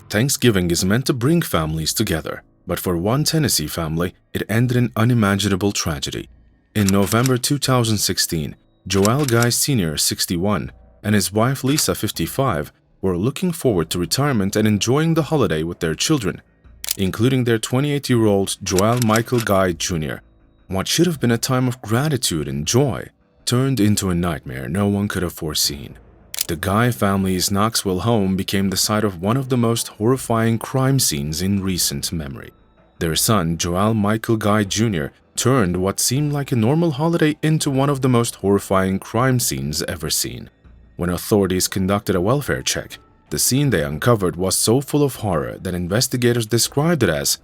Thanksgiving is meant to bring families together, but for one Tennessee family, it ended in unimaginable tragedy. In November 2016, Joel Guy Sr., 61, and his wife Lisa, 55, were looking forward to retirement and enjoying the holiday with their children, including their 28-year-old Joel Michael Guy Jr. What should have been a time of gratitude and joy turned into a nightmare no one could have foreseen. The Guy family's Knoxville home became the site of one of the most horrifying crime scenes in recent memory. Their son, Joel Michael Guy Jr., turned what seemed like a normal holiday into one of the most horrifying crime scenes ever seen. When authorities conducted a welfare check, the scene they uncovered was so full of horror that investigators described it as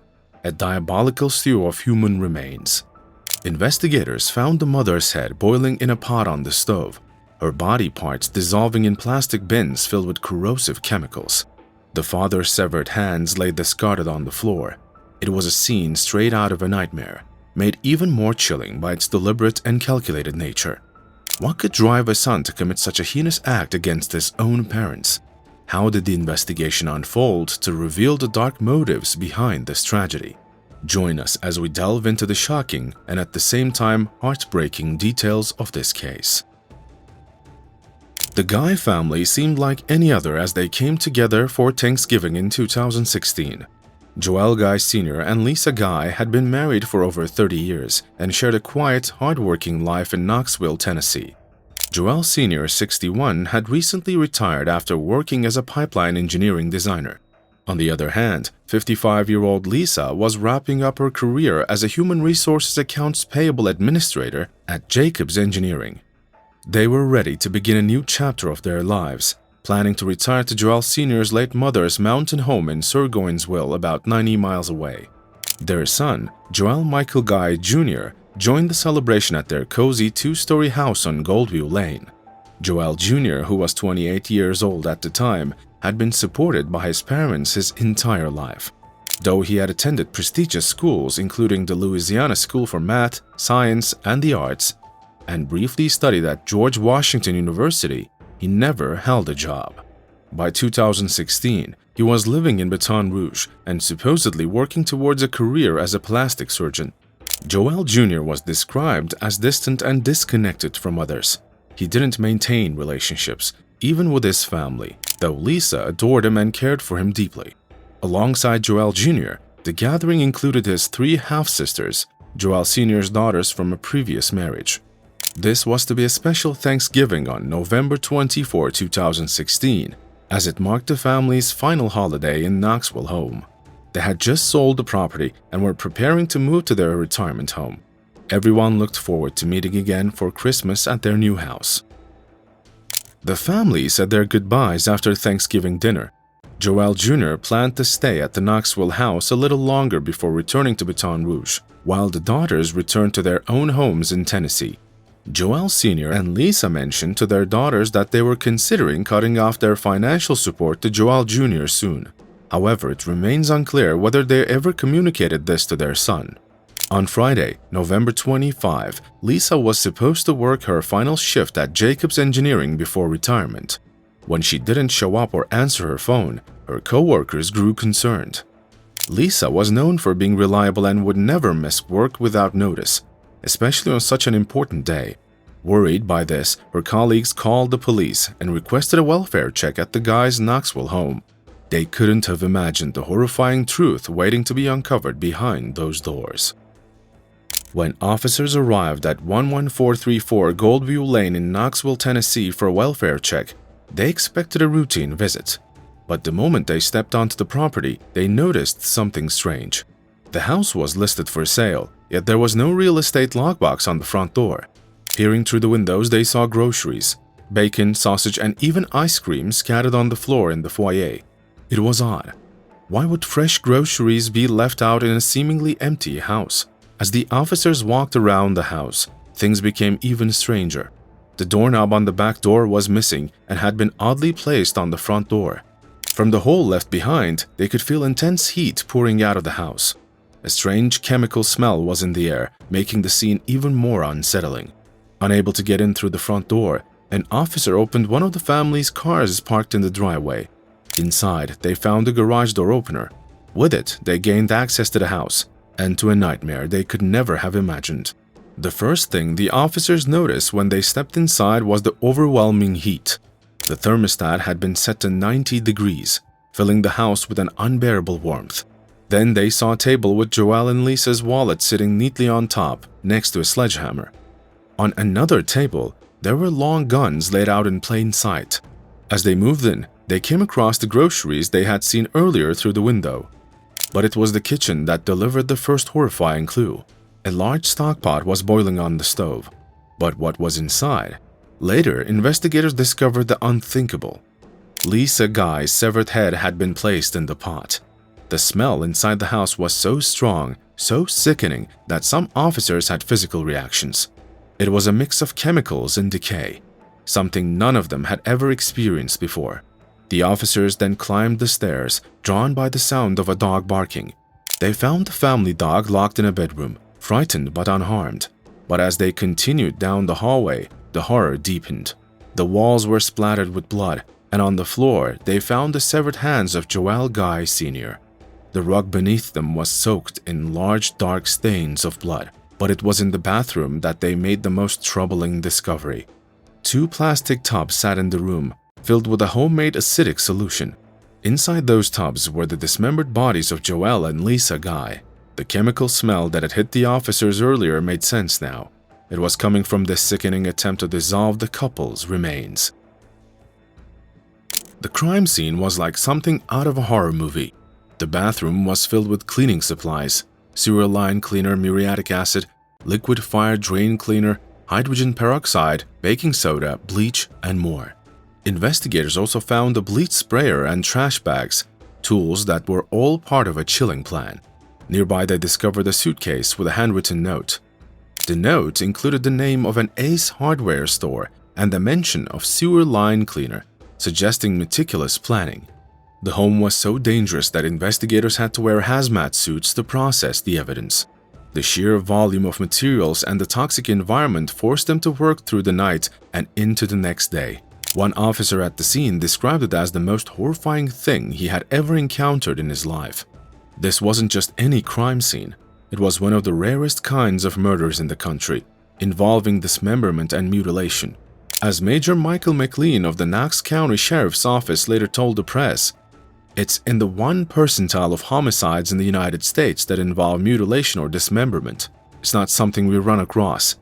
a diabolical stew of human remains. Investigators found the mother's head boiling in a pot on the stove, her body parts dissolving in plastic bins filled with corrosive chemicals. The father's severed hands lay discarded on the floor. It was a scene straight out of a nightmare, made even more chilling by its deliberate and calculated nature. What could drive a son to commit such a heinous act against his own parents? How did the investigation unfold to reveal the dark motives behind this tragedy? Join us as we delve into the shocking and at the same time heartbreaking details of this case. The Guy family seemed like any other as they came together for Thanksgiving in 2016. Joel Guy Sr. and Lisa Guy had been married for over 30 years and shared a quiet, hard-working life in Knoxville, Tennessee. Joel Sr., 61, had recently retired after working as a pipeline engineering designer. On the other hand, 55-year-old Lisa was wrapping up her career as a human resources accounts payable administrator at Jacobs Engineering. They were ready to begin a new chapter of their lives, planning to retire to Joel Sr.'s late mother's mountain home in Surgoinsville, about 90 miles away. Their son, Joel Michael Guy Jr., joined the celebration at their cozy two-story house on Goldview Lane. Joel Jr., who was 28 years old at the time, had been supported by his parents his entire life. Though he had attended prestigious schools including the Louisiana School for Math, Science, and the Arts, and briefly studied at George Washington University, he never held a job. By 2016, he was living in Baton Rouge and supposedly working towards a career as a plastic surgeon. Joel Jr. was described as distant and disconnected from others. He didn't maintain relationships, even with his family, though Lisa adored him and cared for him deeply. Alongside Joel Jr., the gathering included his 3 half-sisters, Joel Sr.'s daughters from a previous marriage. This was to be a special Thanksgiving on November 24, 2016, as it marked the family's final holiday in Knoxville home. They had just sold the property and were preparing to move to their retirement home. Everyone looked forward to meeting again for Christmas at their new house. The family said their goodbyes after Thanksgiving dinner. Joel Jr. planned to stay at the Knoxville house a little longer before returning to Baton Rouge, while the daughters returned to their own homes in Tennessee. Joel Sr. and Lisa mentioned to their daughters that they were considering cutting off their financial support to Joel Jr. soon. However, it remains unclear whether they ever communicated this to their son. On Friday, November 25, Lisa was supposed to work her final shift at Jacobs Engineering before retirement. When she didn't show up or answer her phone, her co-workers grew concerned. Lisa was known for being reliable and would never miss work without notice, especially on such an important day. Worried by this, her colleagues called the police and requested a welfare check at the Guy's Knoxville home. They couldn't have imagined the horrifying truth waiting to be uncovered behind those doors. When officers arrived at 11434 Goldview Lane in Knoxville, Tennessee for a welfare check, they expected a routine visit. But the moment they stepped onto the property, they noticed something strange. The house was listed for sale, yet there was no real estate lockbox on the front door. Peering through the windows, they saw groceries, bacon, sausage, and even ice cream scattered on the floor in the foyer. It was odd. Why would fresh groceries be left out in a seemingly empty house? As the officers walked around the house, things became even stranger. The doorknob on the back door was missing and had been oddly placed on the front door. From the hole left behind, they could feel intense heat pouring out of the house. A strange chemical smell was in the air, making the scene even more unsettling. Unable to get in through the front door, an officer opened one of the family's cars parked in the driveway. He Inside, they found a garage door opener. With it, they gained access to the house and to a nightmare they could never have imagined. The first thing the officers noticed when they stepped inside was the overwhelming heat. The thermostat had been set to 90 degrees, filling the house with an unbearable warmth. Then they saw a table with Joelle and Lisa's wallet sitting neatly on top, next to a sledgehammer. On another table, there were long guns laid out in plain sight. As they moved in, they came across the groceries they had seen earlier through the window. But it was the kitchen that delivered the first horrifying clue. A large stockpot was boiling on the stove. But what was inside? Later, investigators discovered the unthinkable. Lisa Guy's severed head had been placed in the pot. The smell inside the house was so strong, so sickening, that some officers had physical reactions. It was a mix of chemicals and decay, something none of them had ever experienced before. The officers then climbed the stairs, drawn by the sound of a dog barking. They found the family dog locked in a bedroom, frightened but unharmed. But as they continued down the hallway, the horror deepened. The walls were splattered with blood, and on the floor they found the severed hands of Joelle Guy Sr. The rug beneath them was soaked in large dark stains of blood, but it was in the bathroom that they made the most troubling discovery. 2 plastic tubs sat in the room, filled with a homemade acidic solution. Inside those tubs were the dismembered bodies of Joelle and Lisa Guy. The chemical smell that had hit the officers earlier made sense now. It was coming from this sickening attempt to dissolve the couple's remains. The crime scene was like something out of a horror movie. The bathroom was filled with cleaning supplies: sewer line cleaner, muriatic acid, liquid fire drain cleaner, hydrogen peroxide, baking soda, bleach, and more. Investigators also found a bleach sprayer and trash bags, tools that were all part of a chilling plan. Nearby, they discovered a suitcase with a handwritten note. The note included the name of an Ace hardware store and the mention of sewer line cleaner, suggesting meticulous planning. The home was so dangerous that investigators had to wear hazmat suits to process the evidence. The sheer volume of materials and the toxic environment forced them to work through the night and into the next day. One officer at the scene described it as the most horrifying thing he had ever encountered in his life. This wasn't just any crime scene. It was one of the rarest kinds of murders in the country, involving dismemberment and mutilation. As Major Michael McLean of the Knox County Sheriff's Office later told the press, "It's in the 1 percentile of homicides in the United States that involve mutilation or dismemberment. It's not something we run across."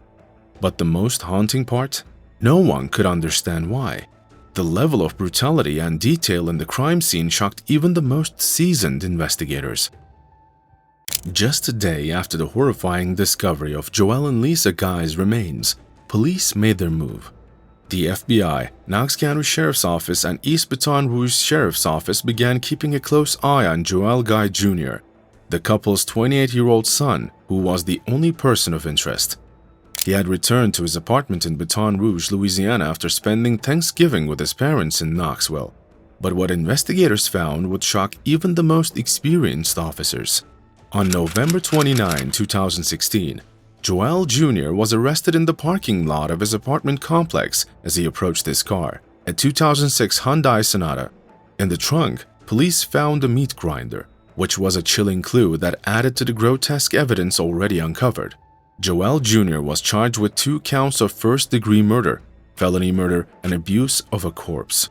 But the most haunting part? No one could understand why. The level of brutality and detail in the crime scene shocked even the most seasoned investigators. Just a day after the horrifying discovery of Joelle and Lisa Guy's remains, police made their move. The FBI, Knox County Sheriff's Office, and East Baton Rouge Sheriff's Office began keeping a close eye on Joelle Guy Jr., the couple's 28-year-old son, who was the only person of interest. He had returned to his apartment in Baton Rouge, Louisiana after spending Thanksgiving with his parents in Knoxville. But what investigators found would shock even the most experienced officers. On November 29, 2016, Joelle Jr. was arrested in the parking lot of his apartment complex as he approached his car, a 2006 Hyundai Sonata. In the trunk, police found a meat grinder, which was a chilling clue that added to the grotesque evidence already uncovered. Joelle Jr. was charged with 2 counts of first-degree murder, felony murder, and abuse of a corpse.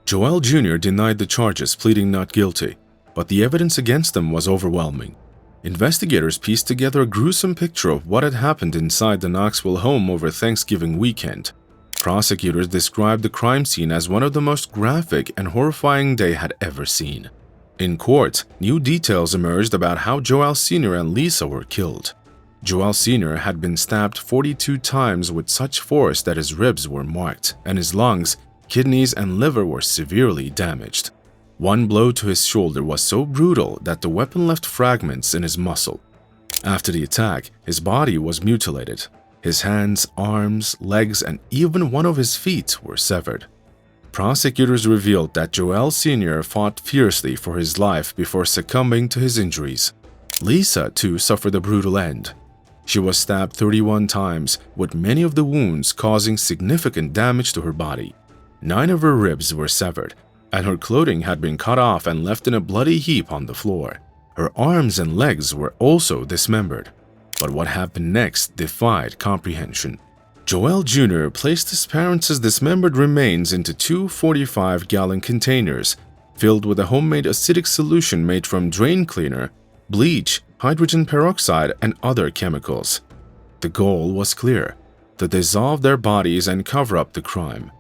Joelle Jr. denied the charges, pleading not guilty, but the evidence against him was overwhelming. Investigators pieced together a gruesome picture of what had happened inside the Knoxville home over Thanksgiving weekend. Prosecutors described the crime scene as one of the most graphic and horrifying they had ever seen. In court, new details emerged about how Joelle Sr. and Lisa were killed. Joelle Sr. had been stabbed 42 times with such force that his ribs were marked, and his lungs, kidneys, and liver were severely damaged. One blow to his shoulder was so brutal that the weapon left fragments in his muscle. After the attack, his body was mutilated. His hands, arms, legs, and even one of his feet were severed. Prosecutors revealed that Joelle Sr. fought fiercely for his life before succumbing to his injuries. Lisa, too, suffered a brutal end. She was stabbed 31 times, with many of the wounds causing significant damage to her body. 9 of her ribs were severed, and her clothing had been cut off and left in a bloody heap on the floor. Her arms and legs were also dismembered. But what happened next defied comprehension. Joel Jr. placed his parents' dismembered remains into two 45-gallon containers filled with a homemade acidic solution made from drain cleaner, bleach, hydrogen peroxide, and other chemicals. The goal was clear: to dissolve their bodies and cover up the crime.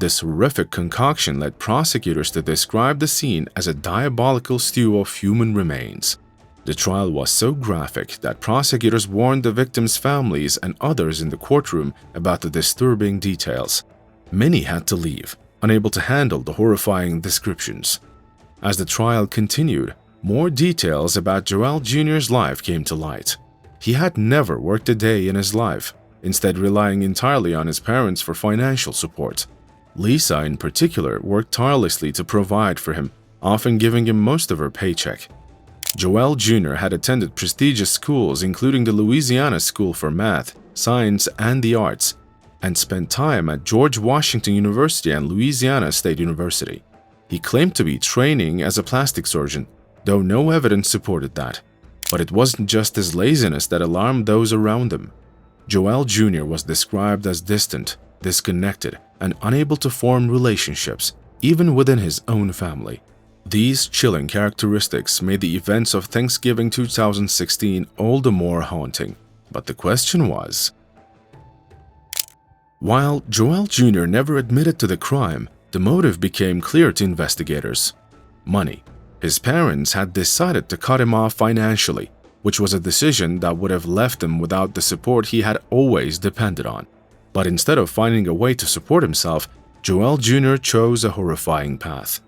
This horrific concoction led prosecutors to describe the scene as a diabolical stew of human remains. The trial was so graphic that prosecutors warned the victims' families and others in the courtroom about the disturbing details. Many had to leave, unable to handle the horrifying descriptions. As the trial continued, more details about Joel Jr.'s life came to light. He had never worked a day in his life, instead relying entirely on his parents for financial support. Lisa, in particular, worked tirelessly to provide for him, often giving him most of her paycheck. Joel Jr. had attended prestigious schools including the Louisiana School for Math, Science, and the Arts, and spent time at George Washington University and Louisiana State University. He claimed to be training as a plastic surgeon, though no evidence supported that. But it wasn't just his laziness that alarmed those around him. Joel Jr. was described as distant, disconnected, and unable to form relationships, even within his own family. These chilling characteristics made the events of Thanksgiving 2016 all the more haunting. But the question was, while Joel Jr. never admitted to the crime, the motive became clear to investigators: money. His parents had decided to cut him off financially, which was a decision that would have left him without the support he had always depended on. But instead of finding a way to support himself, Joel Jr. chose a horrifying path.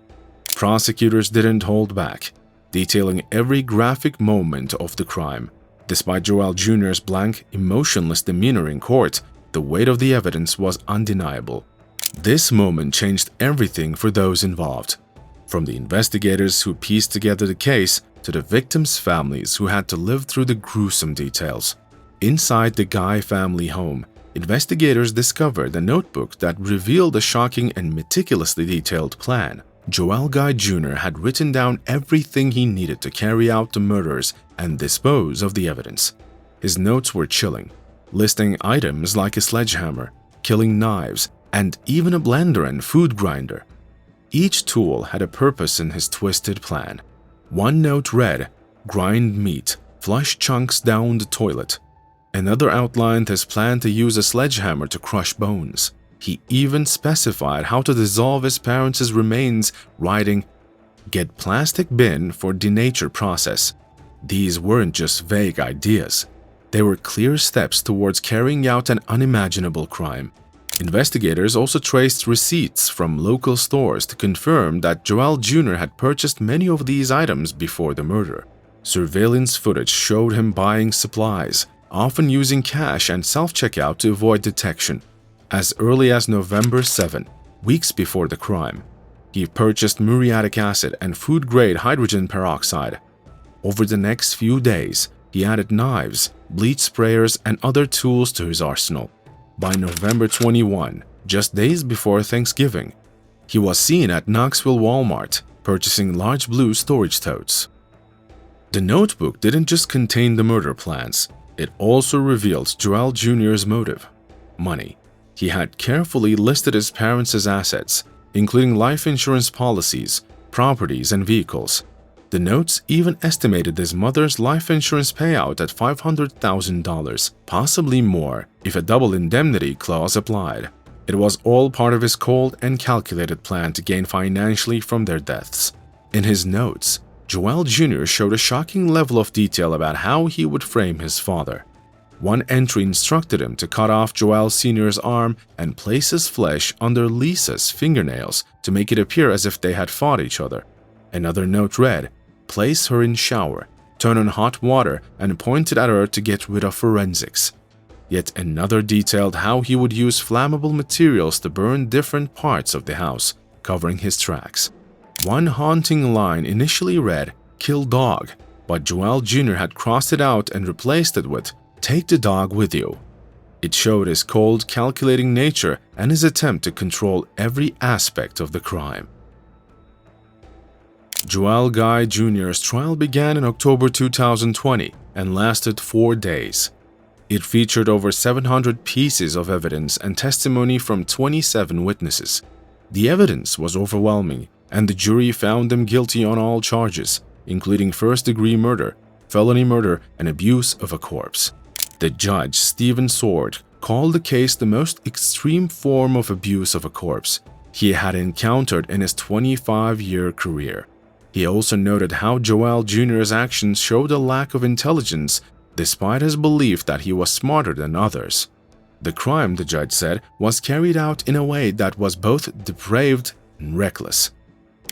Prosecutors didn't hold back, detailing every graphic moment of the crime. Despite Joel Jr.'s blank, emotionless demeanor in court, the weight of the evidence was undeniable. This moment changed everything for those involved, from the investigators who pieced together the case to the victims' families who had to live through the gruesome details. Inside the Guy family home, investigators discovered a notebook that revealed a shocking and meticulously detailed plan. Joel Guy Jr. had written down everything he needed to carry out the murders and dispose of the evidence. His notes were chilling, listing items like a sledgehammer, killing knives, and even a blender and food grinder. Each tool had a purpose in his twisted plan. One note read, "Grind meat, flush chunks down the toilet." Another outlined his plan to use a sledgehammer to crush bones. He even specified how to dissolve his parents' remains, writing, "Get plastic bin for denature process." These weren't just vague ideas. They were clear steps towards carrying out an unimaginable crime. Investigators also traced receipts from local stores to confirm that Joel Jr. had purchased many of these items before the murder. Surveillance footage showed him buying supplies, often using cash and self-checkout to avoid detection. As early as November 7, weeks before the crime, he purchased muriatic acid and food-grade hydrogen peroxide. Over the next few days, he added knives, bleach sprayers, and other tools to his arsenal. By November 21, just days before Thanksgiving, he was seen at Knoxville Walmart purchasing large blue storage totes. The notebook didn't just contain the murder plans, it also revealed Joel Jr.'s motive: money. He had carefully listed his parents' assets, including life insurance policies, properties, and vehicles. The notes even estimated his mother's life insurance payout at $500,000, possibly more if a double indemnity clause applied. It was all part of his cold and calculated plan to gain financially from their deaths. In his notes, Joel Jr. showed a shocking level of detail about how he would frame his father. One entry instructed him to cut off Joel Sr.'s arm and place his flesh under Lisa's fingernails to make it appear as if they had fought each other. Another note read, "Place her in shower, turn on hot water, and point it at her to get rid of forensics." Yet another detailed how he would use flammable materials to burn different parts of the house, covering his tracks. One haunting line initially read, "Kill dog," but Joel Jr. had crossed it out and replaced it with, "Take the dog with you." It showed his cold, calculating nature and his attempt to control every aspect of the crime. Joel Guy Jr.'s trial began in October 2020 and lasted 4 days. It featured over 700 pieces of evidence and testimony from 27 witnesses. The evidence was overwhelming, and the jury found him guilty on all charges, including first-degree murder, felony murder, and abuse of a corpse. The judge, Stephen Sword, called the case the most extreme form of abuse of a corpse he had encountered in his 25-year career. He also noted how Joel Jr.'s actions showed a lack of intelligence despite his belief that he was smarter than others. The crime, the judge said, was carried out in a way that was both depraved and reckless.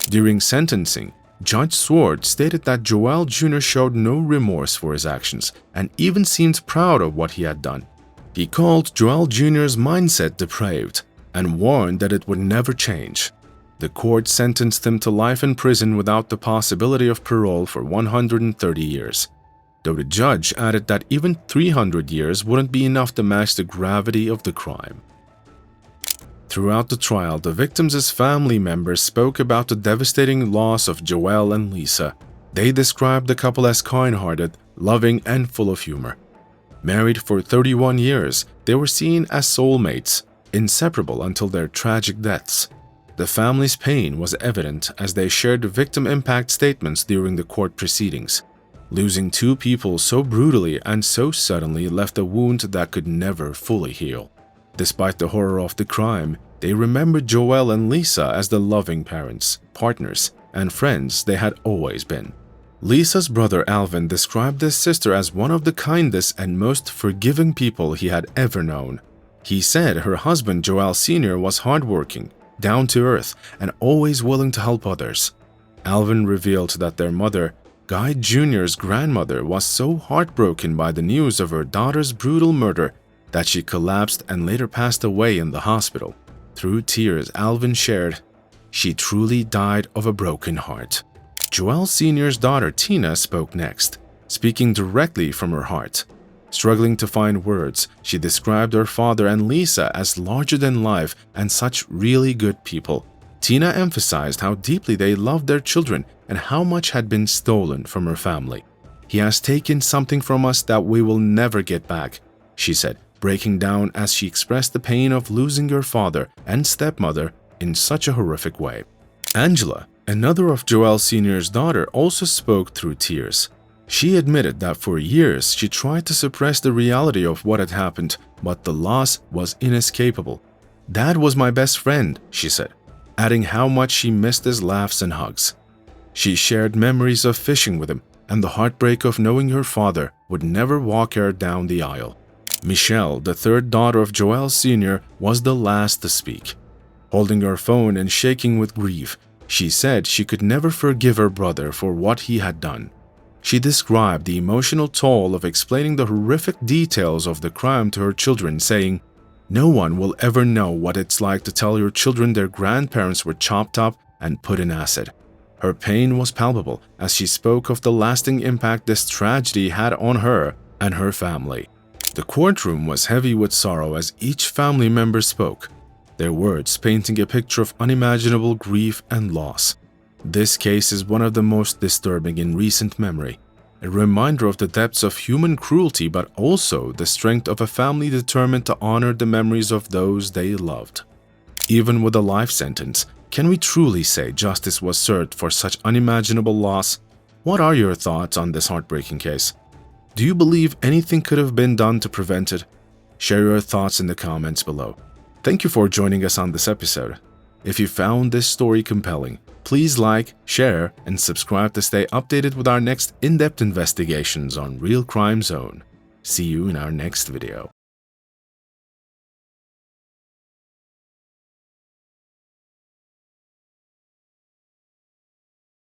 During sentencing, Judge Sword stated that Joel Jr. showed no remorse for his actions and even seemed proud of what he had done. He called Joel Jr.'s mindset depraved and warned that it would never change. The court sentenced him to life in prison without the possibility of parole for 130 years, though the judge added that even 300 years wouldn't be enough to match the gravity of the crime. Throughout the trial, the victims' family members spoke about the devastating loss of Joel and Lisa. They described the couple as kind-hearted, loving, and full of humor. Married for 31 years, they were seen as soulmates, inseparable until their tragic deaths. The family's pain was evident as they shared victim impact statements during the court proceedings. Losing two people so brutally and so suddenly left a wound that could never fully heal. Despite the horror of the crime, they remembered Joel and Lisa as the loving parents, partners, and friends they had always been. Lisa's brother Alvin described his sister as one of the kindest and most forgiving people he had ever known. He said her husband Joel Sr. was hardworking, down to earth, and always willing to help others. Alvin revealed that their mother, Guy Jr.'s grandmother, was so heartbroken by the news of her daughter's brutal murder that she collapsed and later passed away in the hospital. Through tears, Alvin shared, "She truly died of a broken heart." Joel Sr.'s daughter Tina spoke next, speaking directly from her heart. Struggling to find words, she described her father and Lisa as larger than life and such really good people. Tina emphasized how deeply they loved their children and how much had been stolen from her family. "He has taken something from us that we will never get back," she said, breaking down as she expressed the pain of losing your father and stepmother in such a horrific way. Angela, another of Joel Sr.'s daughter, also spoke through tears. She admitted that for years she tried to suppress the reality of what had happened, but the loss was inescapable. "Dad was my best friend," she said, adding how much she missed his laughs and hugs. She shared memories of fishing with him and the heartbreak of knowing her father would never walk her down the aisle. Michelle, the third daughter of Joel Sr., was the last to speak. Holding her phone and shaking with grief, she said she could never forgive her brother for what he had done. She described the emotional toll of explaining the horrific details of the crime to her children, saying, "No one will ever know what it's like to tell your children their grandparents were chopped up and put in acid." Her pain was palpable as she spoke of the lasting impact this tragedy had on her and her family. The courtroom was heavy with sorrow as each family member spoke, their words painting a picture of unimaginable grief and loss. This case is one of the most disturbing in recent memory, a reminder of the depths of human cruelty but also the strength of a family determined to honor the memories of those they loved. Even with a life sentence, can we truly say justice was served for such unimaginable loss? What are your thoughts on this heartbreaking case? Do you believe anything could have been done to prevent it? Share your thoughts in the comments below. Thank you for joining us on this episode. If you found this story compelling, please like, share, and subscribe to stay updated with our next in-depth investigations on Real Crime Zone. See you in our next video.